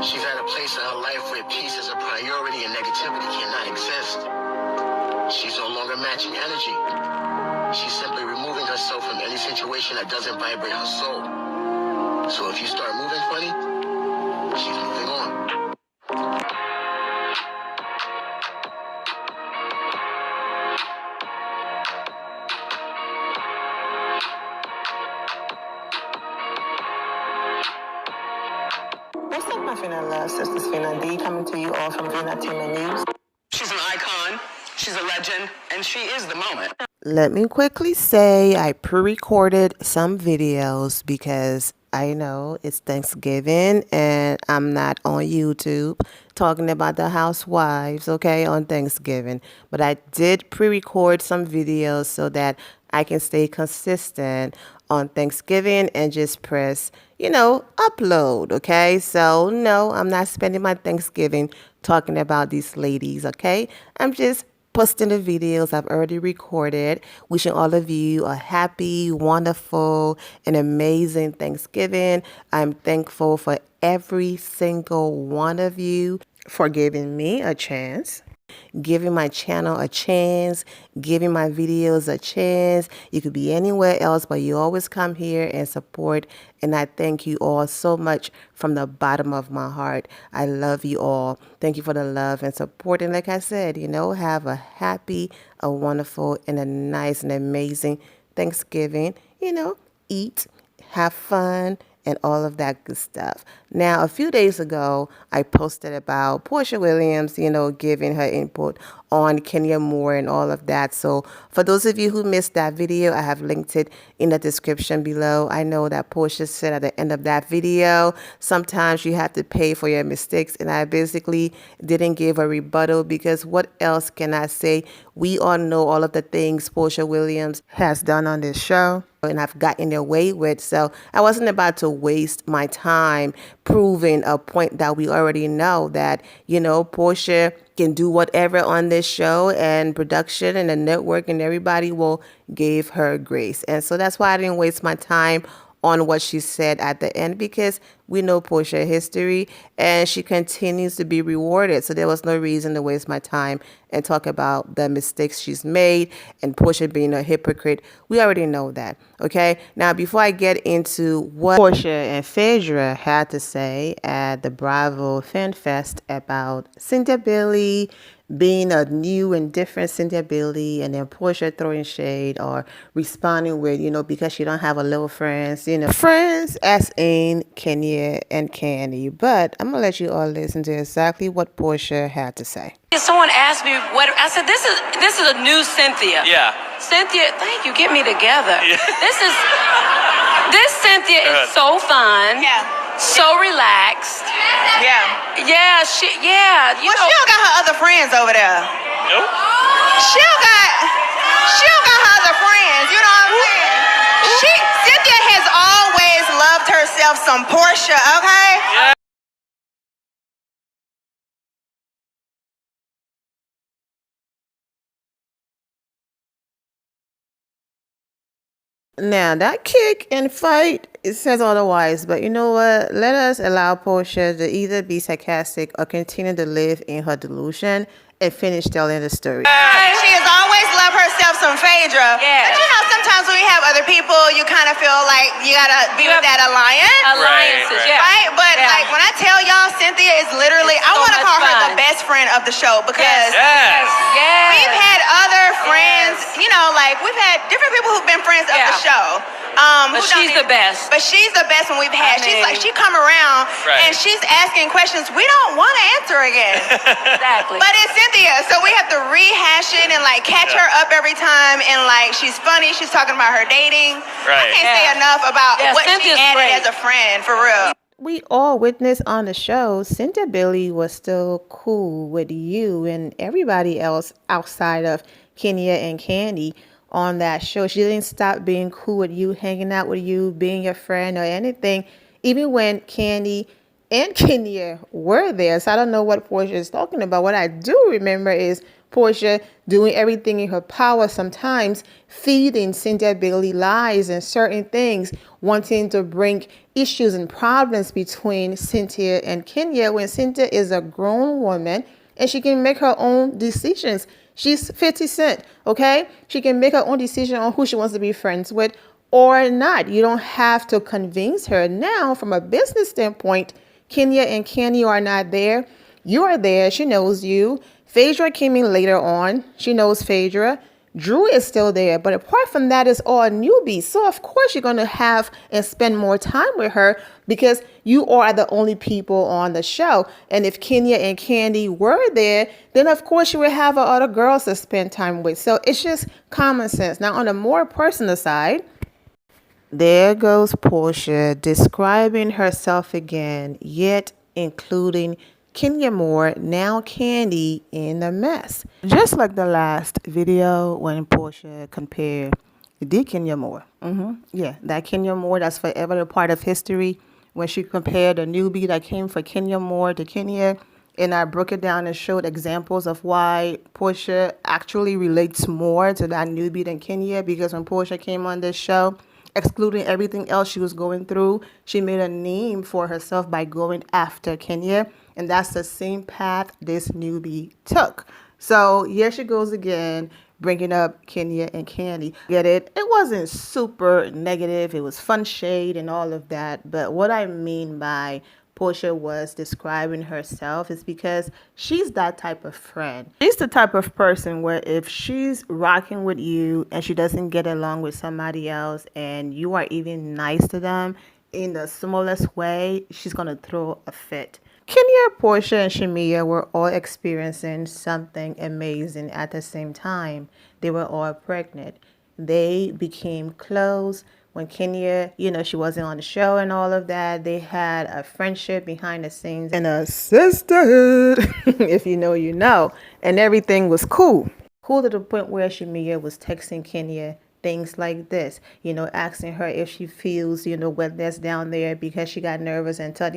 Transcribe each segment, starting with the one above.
She's at a place in her life where peace is a priority and negativity cannot exist. She's no longer matching energy. She's simply removing herself from any situation that doesn't vibrate her soul. So if you start moving funny, she's moving on. What's up, my Finna Love Sisters? Finna D coming to you all from Finna News. She's an icon, she's a legend, and she is the moment. Let me quickly say I pre-recorded some videos because I know it's Thanksgiving and I'm not on YouTube talking about the housewives, okay, on Thanksgiving. But I did pre-record some videos so that I can stay consistent on Thanksgiving and just press, upload, okay? So, no, I'm not spending my Thanksgiving talking about these ladies, okay? I'm just posting the videos I've already recorded, wishing all of you a happy, wonderful, and amazing Thanksgiving. I'm thankful for every single one of you for giving me a chance, giving my channel a chance, giving my videos a chance. You could be anywhere else, but you always come here and support. And I thank you all so much from the bottom of my heart. I love you all. Thank you for the love and support. And like I said, have a happy, a wonderful, and a nice and amazing Thanksgiving. Eat, have fun, and all of that good stuff. Now, a few days ago, I posted about Porsha Williams, giving her input on Kenya Moore and all of that. So for those of you who missed that video, I have linked it in the description below. I know that Porsha said at the end of that video, sometimes you have to pay for your mistakes. And I basically didn't give a rebuttal because what else can I say? We all know all of the things Porsha Williams has done on this show and I've gotten away with. So I wasn't about to waste my time proving a point that we already know that, Porsha can do whatever on this show and production and the network and everybody will give her grace. And so that's why I didn't waste my time on what she said at the end because we know Porsha history and she continues to be rewarded. So there was no reason to waste my time and talk about the mistakes she's made and Porsha being a hypocrite. We already know that. Okay. Now, before I get into what Porsha and Phaedra had to say at the Bravo FanFest about Cynthia Bailey being a new and different Cynthia Bailey and then Porsha throwing shade or responding with, because she don't have a little friends, friends as in Kenya and Kandi. But I'm going to let you all listen to exactly what Porsha had to say. Someone asked me what I said. This is a new Cynthia. Yeah. Cynthia, thank you. Get me together. Yeah. This Cynthia is so fun. Yeah. So relaxed. Yeah. Yeah. She don't got her other friends over there. Nope. She don't got her other friends. You know what I'm saying? Cynthia has always loved herself some Porsha. Okay. Yeah. Now, that kick and fight, it says otherwise. But you know what? Let us allow Porsha to either be sarcastic or continue to live in her delusion and finish telling the story. She has always loved herself some Phaedra. Yeah. But sometimes when you have other people, you kind of feel like you gotta be with that alliance. alliances. Right. Yeah. Right? But like when I tell y'all, Cynthia is literally, I so want to much call her fun. the best friend of the show because Yes. we've had other friends, we've had different people who've been friends of the show. But she's the best. But she's the best one we've had. She come around and she's asking questions we don't want to answer again. Exactly. But it's Cynthia, so we have to rehash it and catch her up every time. And she's funny. She's talking about her dating. Right. I can't say enough about what Cynthia's she added great. as a friend, for real. We all witnessed on the show, Cynthia Bailey was still cool with you and everybody else outside of Kenya and Kandi on that show. She didn't stop being cool with you, hanging out with you, being your friend or anything, even when Kandi and Kenya were there. So I don't know what Porsha is talking about. What I do remember is Porsha doing everything in her power, sometimes feeding Cynthia Bailey lies and certain things, wanting to bring issues and problems between Cynthia and Kenya when Cynthia is a grown woman and she can make her own decisions. She's 50 Cent, okay? She can make her own decision on who she wants to be friends with or not. You don't have to convince her. Now, from a business standpoint, Kenya and Kandi are not there. You are there. She knows you. Phaedra came in later on. She knows Phaedra. Drew is still there. But apart from that, it's all newbies. So, of course, you're going to have and spend more time with her because you are the only people on the show. And if Kenya and Kandi were there, then, of course, you would have other girls to spend time with. So, it's just common sense. Now, on a more personal side, there goes Porsha describing herself again, yet including Kenya Moore, now Kandi, in the mess. Just like the last video when Porsha compared the Kenya Moore. Yeah, that Kenya Moore that's forever a part of history. When she compared a newbie that came for Kenya Moore to Kenya. And I broke it down and showed examples of why Porsha actually relates more to that newbie than Kenya. Because when Porsha came on this show, excluding everything else she was going through, she made a name for herself by going after Kenya. And that's the same path this newbie took. So here she goes again, bringing up Kenya and Kandi. Get it? It wasn't super negative. It was fun shade and all of that. But what I mean by Porsha was describing herself is because she's that type of friend. She's the type of person where if she's rocking with you and she doesn't get along with somebody else and you are even nice to them in the smallest way, she's going to throw a fit. Kenya, Porsha, and Shamia were all experiencing something amazing at the same time. They were all pregnant. They became close. When Kenya, she wasn't on the show and all of that, they had a friendship behind the scenes and a sisterhood, if you know, you know. And everything was cool. Cool to the point where Shamia was texting Kenya things like this, asking her if she feels, wetness down there because she got nervous and thought,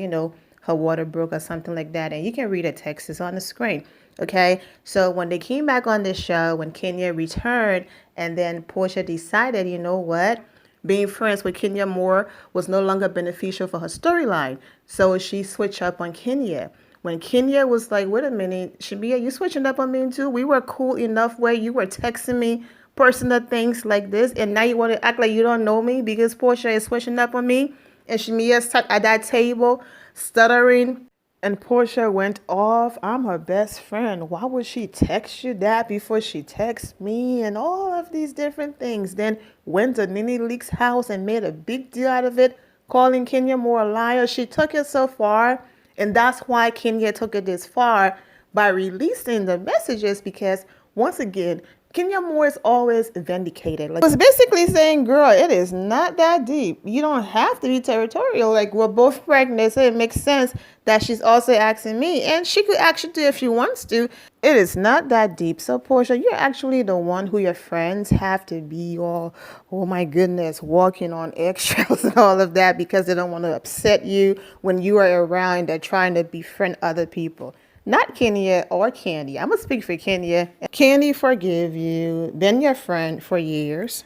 her water broke or something like that. And you can read the text, it's on the screen. Okay, so when they came back on this show, when Kenya returned, and then Porsha decided, you know what? Being friends with Kenya Moore was no longer beneficial for her storyline. So she switched up on Kenya. When Kenya was like, wait a minute, Shamia, you switching up on me too? We were cool enough where you were texting me personal things like this, and now you want to act like you don't know me because Porsha is switching up on me? And Shamia's sat at that table stuttering, and Porsha went off. I'm her best friend. Why would she text you that before she texts me? And all of these different things. Then went to Nene Leak's house and made a big deal out of it, calling Kenya Moore a liar. She took it so far, and that's why Kenya took it this far by releasing the messages, because once again, Kenya Moore is always vindicated. Like, it's basically saying, girl, it is not that deep. You don't have to be territorial. Like, we're both pregnant, so it makes sense that she's also asking me. And she could actually do if she wants to. It is not that deep. So, Porsha, you're actually the one who your friends have to be all, oh my goodness, walking on eggshells and all of that because they don't want to upset you when you are around. They're trying to befriend other people. Not Kenya or Kandi. I'm going to speak for Kenya. Kandi forgive you. Been your friend for years.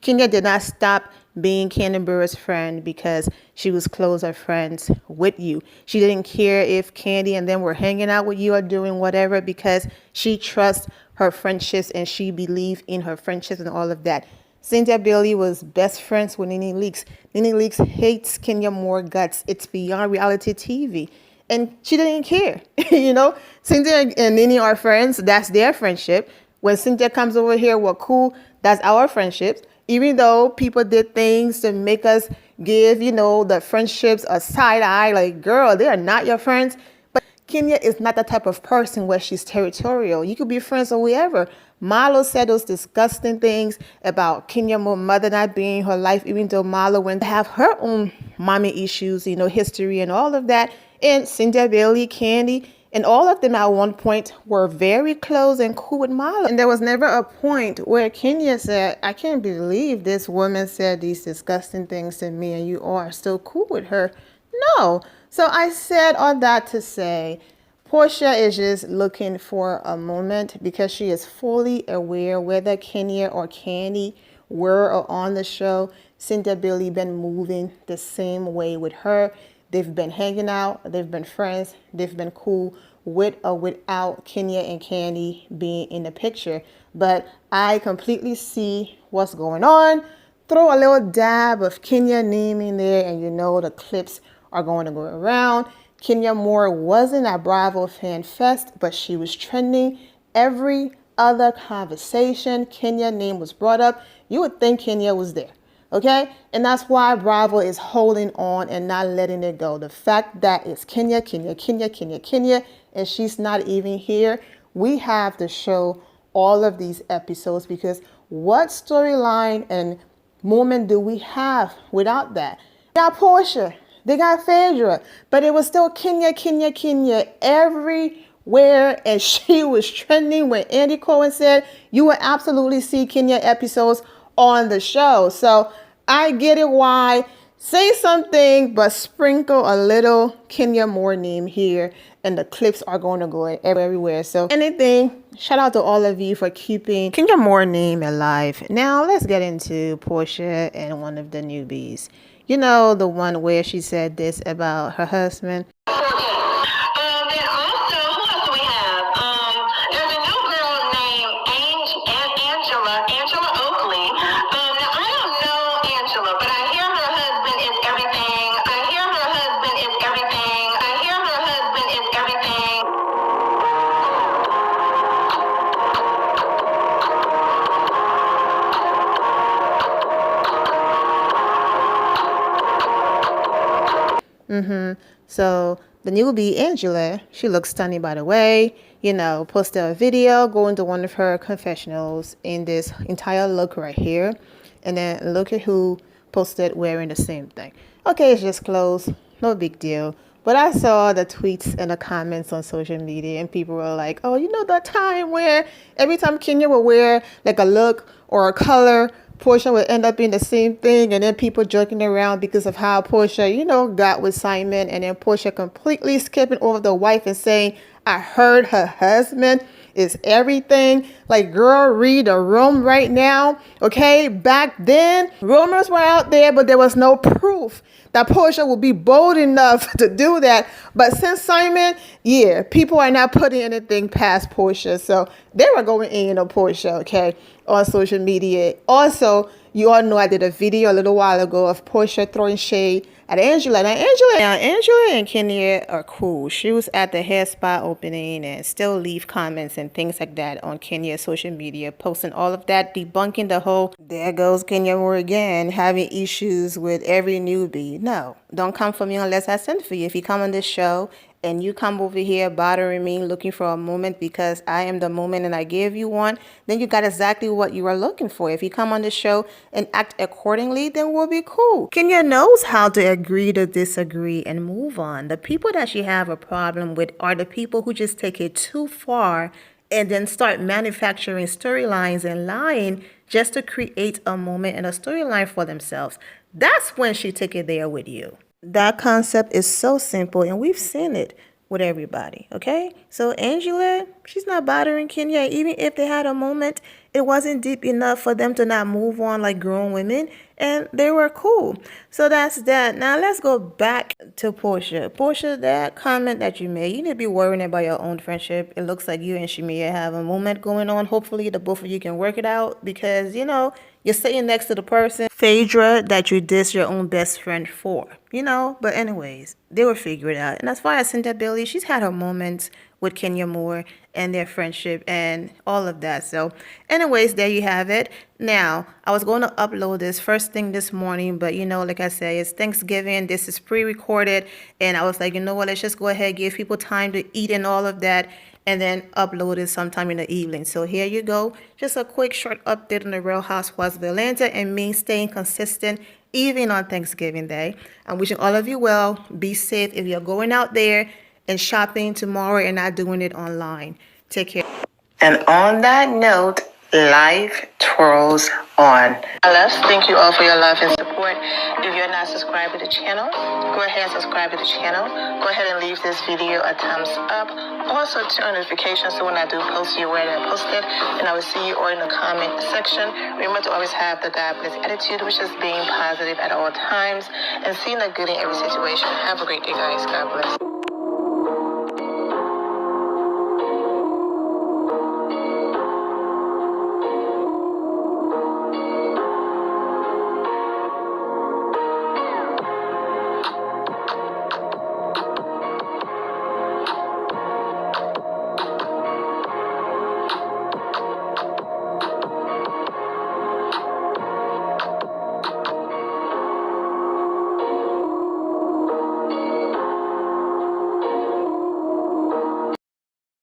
Kenya did not stop being Kandi Burrugh's friend because she was closer friends with you. She didn't care if Kandi and them were hanging out with you or doing whatever because she trusts her friendships and she believed in her friendships and all of that. Cynthia Bailey was best friends with Nene Leakes. Nene Leakes hates Kenya Moore guts. It's beyond reality TV. And she didn't care, Cynthia and Nene are friends. That's their friendship. When Cynthia comes over here, we're cool. That's our friendships. Even though people did things to make us give, the friendships a side eye. Like, girl, they are not your friends. But Kenya is not the type of person where she's territorial. You could be friends with whoever. Marlo said those disgusting things about Kenya Moore's mother not being in her life, even though Marlo went to have her own mommy issues, history and all of that. And Cynthia Bailey, Kandi, and all of them at one point were very close and cool with Marlo. And there was never a point where Kenya said, I can't believe this woman said these disgusting things to me and you are still cool with her. No. So I said all that to say, Porsha is just looking for a moment because she is fully aware whether Kenya or Kandi were on the show, Cynthia Bailey been moving the same way with her. They've been hanging out, they've been friends, they've been cool with or without Kenya and Kandi being in the picture. But I completely see what's going on. Throw a little dab of Kenya name in there and you know the clips are going to go around. Kenya Moore wasn't at Bravo FanFest, but she was trending. Every other conversation, Kenya name was brought up. You would think Kenya was there, okay? And that's why Bravo is holding on and not letting it go. The fact that it's Kenya, and she's not even here, we have to show all of these episodes because what storyline and moment do we have without that? They got Porsha, they got Phaedra, but it was still Kenya everywhere, and she was trending when Andy Cohen said you would absolutely see Kenya episodes on the show. So I get it why. Say something, but sprinkle a little Kenya Moore name here, and the clips are going to go everywhere. So anything, shout out to all of you for keeping Kenya Moore name alive. Now let's get into Porsha and one of the newbies. You know, the one where she said this about her husband. And also, who else do we have? There's a new girl named Angela Oakley. Now I don't know Angela, but I hear her husband is everything. I hear her husband is everything. I hear her husband is everything. So the newbie Angela, she looks stunning by the way, you know, posted a video going to one of her confessionals in this entire look right here. And then look at who posted wearing the same thing. Okay, it's just clothes, no big deal. But I saw the tweets and the comments on social media and people were like, oh, you know that time where every time Kenya would wear like a look or a color, Porsha would end up being the same thing, and then people joking around because of how Porsha, you know, got with Simon, and then Porsha completely skipping over the wife and saying, I heard her husband is everything. Like, girl, read the room right now, okay? Back then, rumors were out there, but there was no proof that Porsha would be bold enough to do that. But since Simon, yeah, people are not putting anything past Porsha. So they were going in on Porsha, okay, on social media. Also, you all know I did a video a little while ago of Porsha throwing shade at Angela. Now, Angela and Kenya are cool. She was at the hair spa opening and still leave comments and things like that on Kenya's social media, posting all of that, debunking the whole, there goes Kenya Moore again, having issues with every newbie. No, don't come for me unless I send for you. If you come on this show and you come over here bothering me, looking for a moment because I am the moment and I give you one, then you got exactly what you are looking for. If you come on the show and act accordingly, then we'll be cool. Kenya knows how to agree to disagree and move on. The people that she have a problem with are the people who just take it too far and then start manufacturing storylines and lying just to create a moment and a storyline for themselves. That's when she took it there with you. That concept is so simple, and we've seen it with everybody, okay? So Angela, she's not bothering Kenya. Even if they had a moment, it wasn't deep enough for them to not move on like grown women, and they were cool. So that's that. Now let's go back to Porsha. Porsha, that comment that you made, you need to be worrying about your own friendship. It looks like you and Shamia have a moment going on. Hopefully the both of you can work it out because, you know, you're sitting next to the person, Phaedra, that you diss your own best friend for, you know? But anyways, they will figure it out. And as far as Cynthia Bailey, she's had her moments with Kenya Moore and their friendship and all of that. So anyways, there you have it. Now, I was going to upload this first thing this morning, but you know, like I said, it's Thanksgiving. This is pre-recorded. And I was like, you know what, let's just go ahead, give people time to eat and all of that, and then upload it sometime in the evening. So here you go. Just a quick short update on the Real Housewives of Atlanta and me staying consistent even on Thanksgiving Day. I'm wishing all of you well. Be safe if you're going out there and shopping tomorrow and not doing it online. Take care. And on that note, life twirls on. Thank you all for your love and support. If you're not subscribed to the channel, go ahead and subscribe to the channel. Go ahead and leave this video a thumbs up. Also turn on notifications so when I do post, you're aware that I posted. And I will see you all in the comment section. Remember to always have the God bless attitude, which is being positive at all times and seeing the good in every situation. Have a great day, guys. God bless.